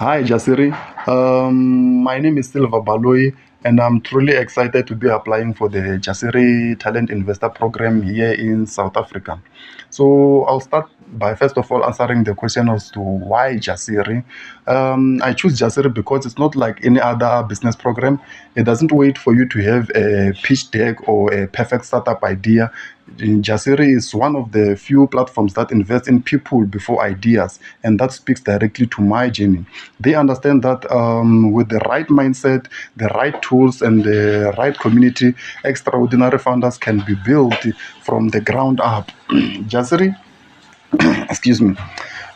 Hi, Jasiri. My name is Silva Baloi, and I'm truly excited to be applying for the Jasiri Talent Investor Program here in South Africa. So I'll start by first of all answering the question as to why Jasiri. I choose Jasiri because it's not like any other business program. It doesn't wait for you to have a pitch deck or a perfect startup idea. Jasiri is one of the few platforms that invest in people before ideas, and that speaks directly to my journey. They understand that with the right mindset, the right tools, and the right community, extraordinary founders can be built from the ground up. Jasiri, excuse me.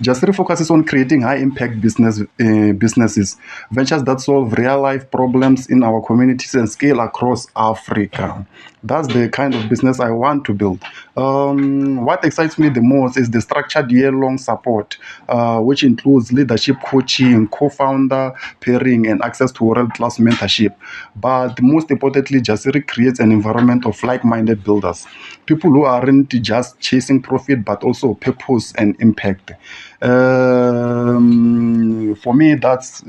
Jasiri focuses on creating high impact businesses, ventures that solve real life problems in our communities and scale across Africa. That's the kind of business I want to build. What excites me the most is the structured year long support, which includes leadership coaching, co founder pairing, and access to world class mentorship. But most importantly, Jasiri creates an environment of like minded builders, people who aren't just chasing profit but also purpose and impact. For me, that's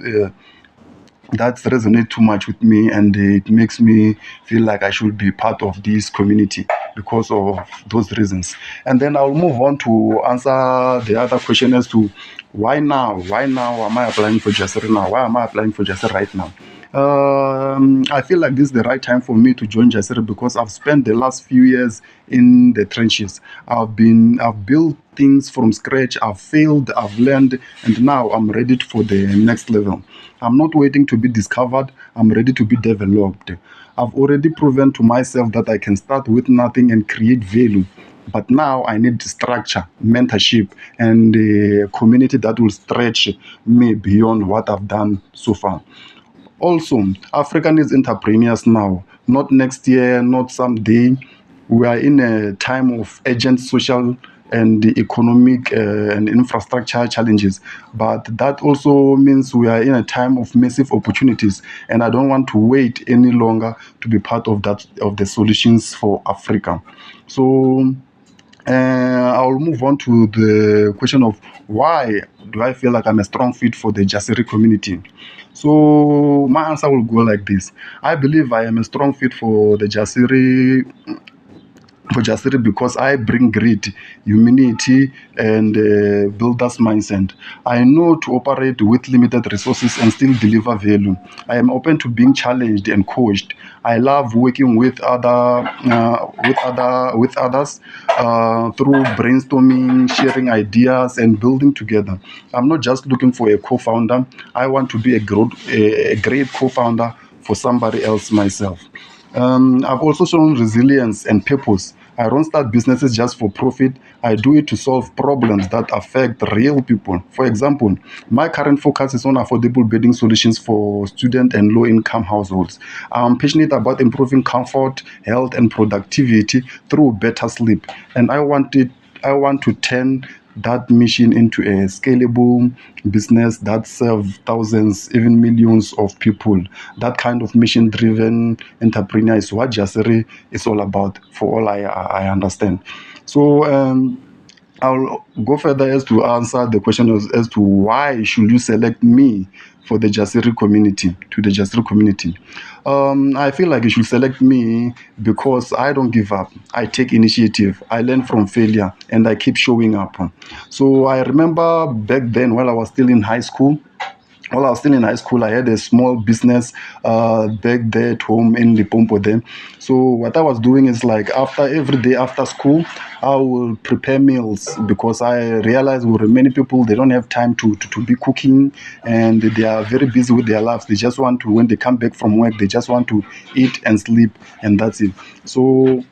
resonate too much with me, and it makes me feel like I should be part of this community because of those reasons. And then I'll move on to answer the other question as to why now am I applying for Jasser now, why am I applying for Jasser right now. I feel like this is the right time for me to join Jasiri because I've spent the last few years in the trenches. I've built things from scratch, I've failed, I've learned, and now I'm ready for the next level. I'm not waiting to be discovered, I'm ready to be developed. I've already proven to myself that I can start with nothing and create value. But now I need structure, mentorship, and a community that will stretch me beyond what I've done so far. Also, Africa needs entrepreneurs now, not next year, not someday. We are in a time of urgent social and economic and infrastructure challenges, but that also means we are in a time of massive opportunities, and I don't want to wait any longer to be part of that of the solutions for Africa. So I'll move on to the question of why do I feel like I'm a strong fit for the Jasiri community. So my answer will go like this: I believe I am a strong fit for Jasiri because I bring grit, humility, and builder's mindset. I know to operate with limited resources and still deliver value. I am open to being challenged and coached. I love working with others through brainstorming, sharing ideas, and building together. I'm not just looking for a co-founder. I want to be a great co-founder for somebody else myself. I've also shown resilience and purpose. I don't start businesses just for profit. I do it to solve problems that affect real people. For example, my current focus is on affordable bedding solutions for student and low income households. I'm passionate about improving comfort, health, and productivity through better sleep. And I want to turn that mission into a scalable business that serves thousands, even millions of people. That kind of mission driven entrepreneur is what Jasiri is all about, for all I understand. So, I'll go further as to answer the question as to why should you select me for the Jasiri community, to the Jasiri community. I feel like you should select me because I don't give up. I take initiative. I learn from failure and I keep showing up. So I remember back then while I was still in high school, while I was still in high school, I had a small business back there at home in Limpopo then. So what I was doing is like after every day after school, I will prepare meals because I realized there were many people, they don't have time to be cooking, and they are very busy with their lives. They just want to, when they come back from work, they just want to eat and sleep, and that's it. So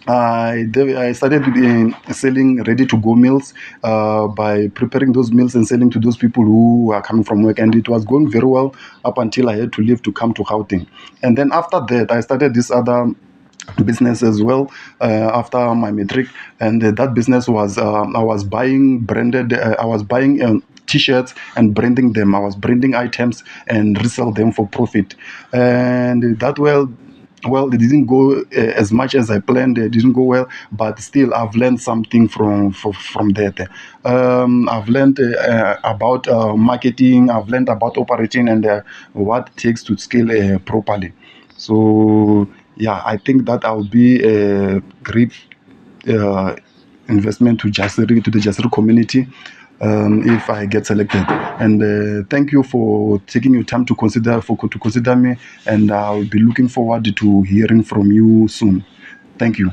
I started selling ready to go meals by preparing those meals and selling to those people who are coming from work. And it was going very well up until I had to leave to come to Gauteng. And then after that, I started this other business as well after my matric. And that business was, I was buying branded, I was buying t-shirts and branding them. I was branding items and resell them for profit. And that well well, it didn't go as much as I planned. It didn't go well, but still, I've learned something from that. I've learned about marketing. I've learned about operating and what it takes to scale properly. So yeah, I think that I'll be a great uh, investment to Jasiri, to the Jasiri community, if I get selected. And thank you for taking your time to consider me. And I'll be looking forward to hearing from you soon. Thank you.